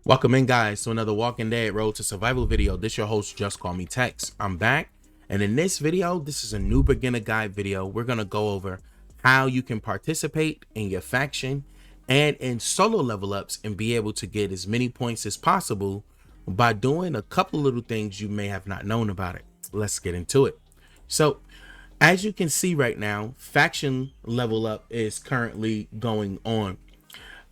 Welcome in, guys, to another Walking Dead Road to Survival video. This your host, JustCMTexx. I'm back, and in this video, this is a new beginner guide video. We're gonna go over how you can participate in your faction and in solo level ups and be able to get as many points as possible by doing a couple little things you may have not known about it. Let's get into it. So, as you can see right now, faction level up is currently going on,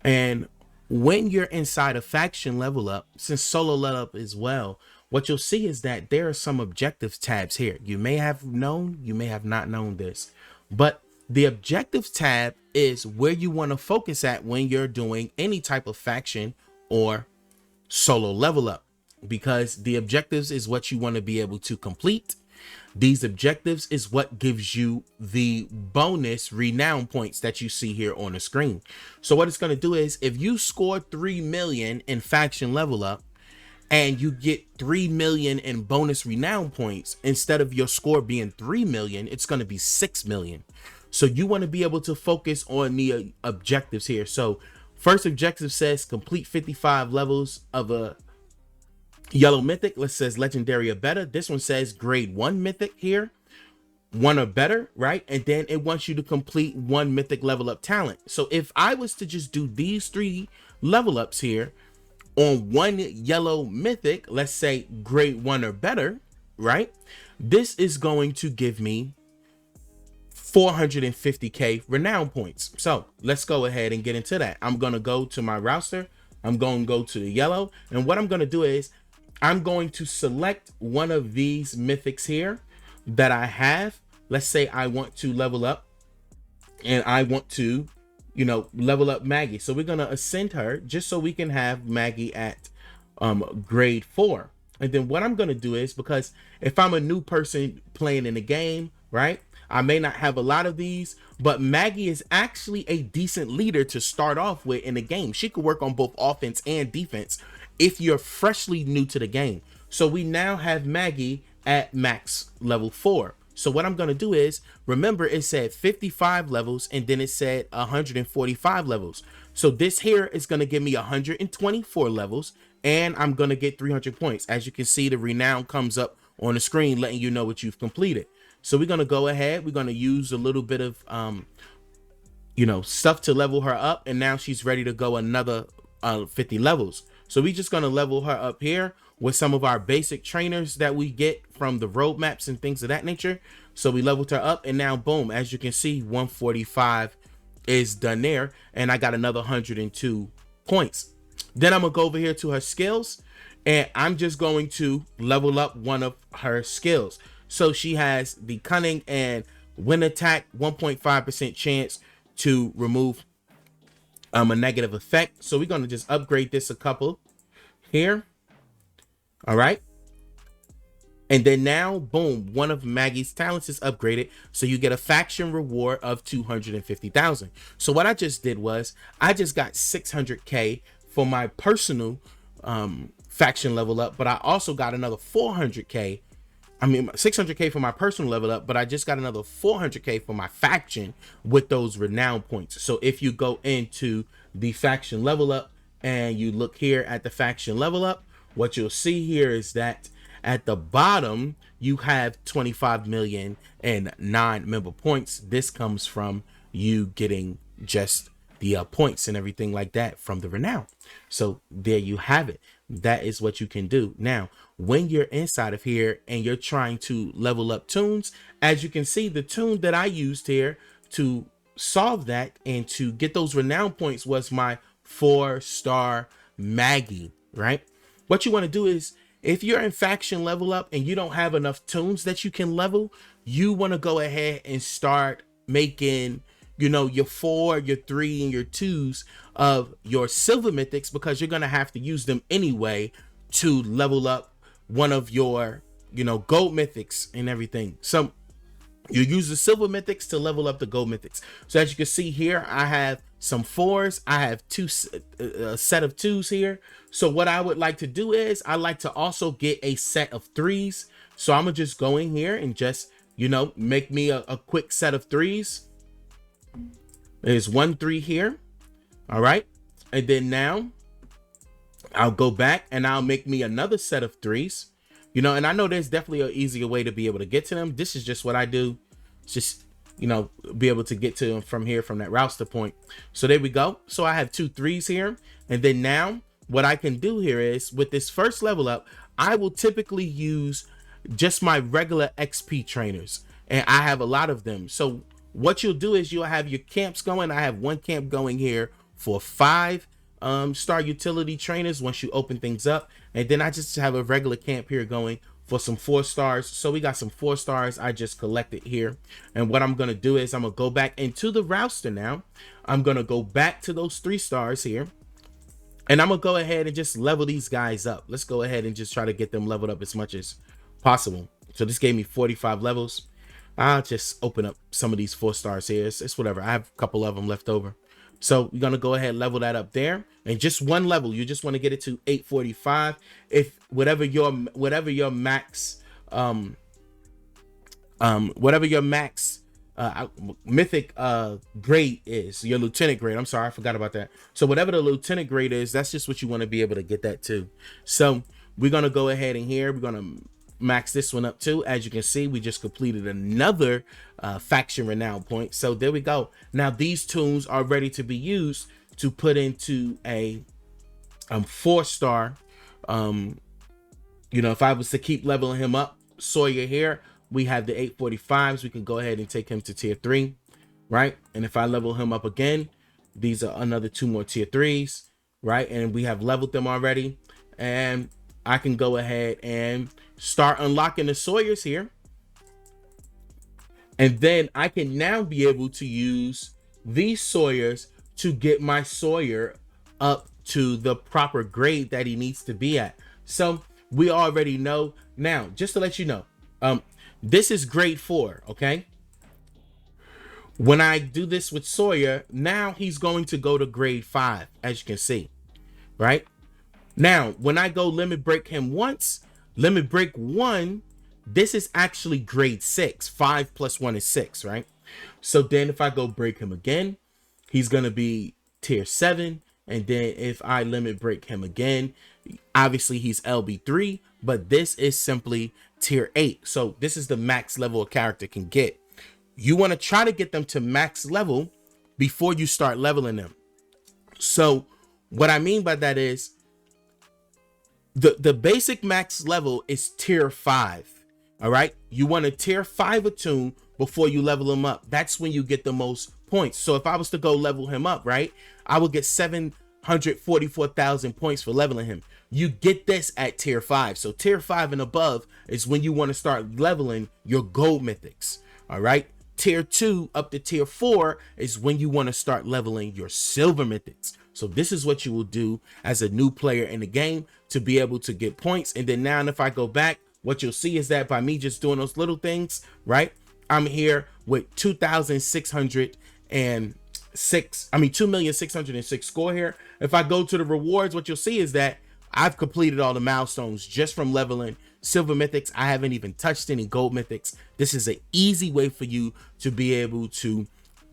and when you're inside a faction level up, since solo level up as well, what you'll see is that there are some objectives tabs here. You may have known, you may have not known this, but the objectives tab is where you want to focus at when you're doing any type of faction or solo level up, because the objectives is what you want to be able to complete. These objectives is what gives you the bonus renown points that you see here on the screen. So what it's going to do is, if you score 3 million in faction level up and you get 3 million in bonus renown points, instead of your score being 3 million, it's going to be 6 million. So you want to be able to focus on the objectives here. So first objective says complete 55 levels of a yellow mythic. Let's says legendary or better. This one says grade 1 mythic here, 1 or better, right? And then it wants you to complete 1 mythic level up talent. So if I was to just do these 3 level ups here on 1 yellow mythic, let's say grade 1 or better, right? This is going to give me 450k renown points. So let's go ahead and get into that. I'm going to go to my roster. I'm going to go to the yellow. And what I'm going to do is I'm going to select one of these mythics here that I have. Let's say I want to level up and I want to, level up Maggie. So we're going to ascend her just so we can have Maggie at grade 4. And then what I'm going to do is, because if I'm a new person playing in the game, right, I may not have a lot of these, but Maggie is actually a decent leader to start off with in the game. She could work on both offense and defense if you're freshly new to the game. So we now have Maggie at max level 4. So what I'm going to do is, remember it said 55 levels and then it said 145 levels. So this here is going to give me 124 levels and I'm going to get 300 points. As you can see, the renown comes up on the screen letting you know what you've completed. So we're going to go ahead. We're going to use a little bit of, stuff to level her up. And now she's ready to go another 50 levels. So we're just going to level her up here with some of our basic trainers that we get from the roadmaps and things of that nature. So we leveled her up and now boom, as you can see, 145 is done there. And I got another 102 points. Then I'm going to go over here to her skills and I'm just going to level up one of her skills. So she has the cunning and when attack, 1.5% chance to remove a negative effect. So we're going to just upgrade this a couple here. All right. And then now, boom, one of Maggie's talents is upgraded. So you get a faction reward of 250,000. So what I just did was I just got 600k for my personal faction level up, but I also got another 400k. 600k for my personal level up, but I just got another 400k for my faction with those renown points. So if you go into the faction level up and you look here at the faction level up, what you'll see here is that at the bottom, you have 25 million and 9 member points. This comes from you getting just the points and everything like that from the renown. So there you have it. That is what you can do. Now, when you're inside of here and you're trying to level up tunes, as you can see, the tune that I used here to solve that and to get those renown points was my 4-star Maggie, right? What you want to do is, if you're in faction level up and you don't have enough tunes that you can level, you want to go ahead and start making, your 4, your 3, and your 2s of your silver mythics, because you're going to have to use them anyway to level up one of your, gold mythics and everything. So you use the silver mythics to level up the gold mythics. So as you can see here, I have some 4s. I have a set of 2s here. So what I would like to do is I like to also get a set of 3s. So I'm gonna just go in here and just, make me a quick set of 3s. There's 1 3 here. All right. And then now I'll go back and I'll make me another set of 3s, you know, and I know there's definitely an easier way to be able to get to them. This is just what I do. It's just, you know, be able to get to them from here, from that roster point. So there we go. So I have 2 3s here. And then now what I can do here is with this first level up, I will typically use just my regular XP trainers. And I have a lot of them. So what you'll do is you'll have your camps going. I have 1 camp going here for 5 star utility trainers once you open things up, and then I just have a regular camp here going for some 4 stars. So we got some 4 stars I just collected here, and what I'm gonna do is I'm gonna go back into the roster now. I'm gonna go back to those 3 stars here, and I'm gonna go ahead and just level these guys up. Let's go ahead and just try to get them leveled up as much as possible. So this gave me 45 levels. I'll just open up some of these 4 stars here. It's whatever, I have a couple of them left over. So we're gonna go ahead and level that up there, and just 1 level. You just want to get it to 845. If whatever your max mythic grade is, your lieutenant grade. I'm sorry, I forgot about that. So whatever the lieutenant grade is, that's just what you want to be able to get that to. So we're gonna go ahead and here we're gonna max this one up too. As you can see, we just completed another faction renown point. So there we go. Now these tunes are ready to be used to put into a 4-star. You know, if I was to keep leveling him up, Sawyer here, we have the 845s. We can go ahead and take him to tier 3, right? And if I level him up again, these are another 2 more tier 3s, right? And we have leveled them already, and I can go ahead and start unlocking the Sawyers here. And then I can now be able to use these Sawyers to get my Sawyer up to the proper grade that he needs to be at. So we already know. Now, just to let you know, this is grade 4, okay? When I do this with Sawyer, now he's going to go to grade 5, as you can see, right? Now, when I go limit break him once, limit break 1, this is actually grade 6. 5 plus 1 is 6, right? So then if I go break him again, he's going to be tier 7. And then if I limit break him again, obviously he's LB3, but this is simply tier 8. So this is the max level a character can get. You want to try to get them to max level before you start leveling them. So what I mean by that is the basic max level is tier 5. All right, you want a tier 5 attune before you level him up. That's when you get the most points. So if I was to go level him up, right, I would get 744,000 points for leveling him. You get this at tier 5. So tier 5 and above is when you want to start leveling your gold mythics. All right, tier 2 up to tier 4 is when you want to start leveling your silver mythics. So this is what you will do as a new player in the game to be able to get points. And then now if I go back, what you'll see is that by me just doing those little things, right, I'm here with 2,606 score here. If I go to the rewards, what you'll see is that I've completed all the milestones just from leveling silver mythics. I haven't even touched any gold mythics. This is an easy way for you to be able to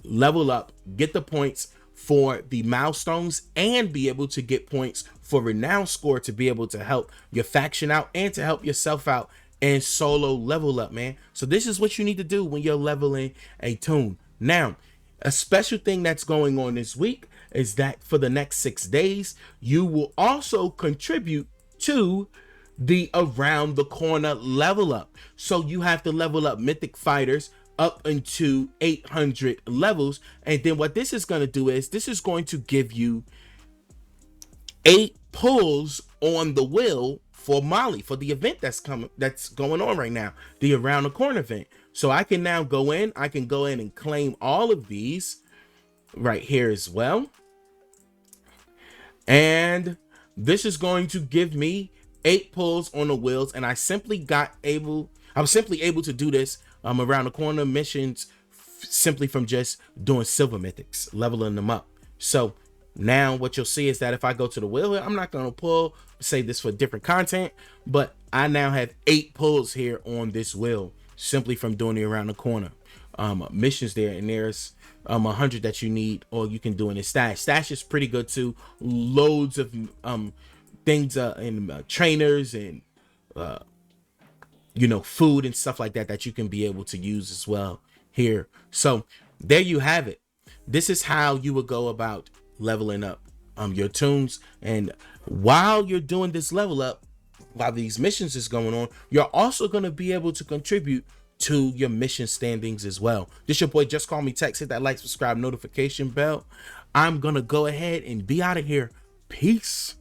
level up, get the points for the milestones, and be able to get points for renown score to be able to help your faction out and to help yourself out and solo level up, man. So this is what you need to do when you're leveling a tune. Now, a special thing that's going on this week is that for the next 6 days, you will also contribute to the around the corner level up. So you have to level up mythic fighters up into 800 levels. And then what this is going to do is this is going to give you 8 pulls on the wheel for Molly, for the event that's going on right now, the around the corner event. So I can now go in, and claim all of these right here as well. And this is going to give me 8 pulls on the wheels. And I was simply able to do this around the corner missions simply from just doing silver mythics, leveling them up. So now what you'll see is that if I go to the wheel, I'm not going to pull, save this for different content, but I now have 8 pulls here on this wheel simply from doing the around the corner missions there. And there's 100 that you need, or you can do in a stash. Stash is pretty good too. Loads of things and trainers and food and stuff like that you can be able to use as well here. So there you have it. This is how you would go about leveling up your toons. And while you're doing this level up, while these missions is going on, you're also going to be able to contribute to your mission standings as well. This your boy JustCMTexx. Hit that like, subscribe, notification bell. I'm gonna go ahead and be out of here. Peace.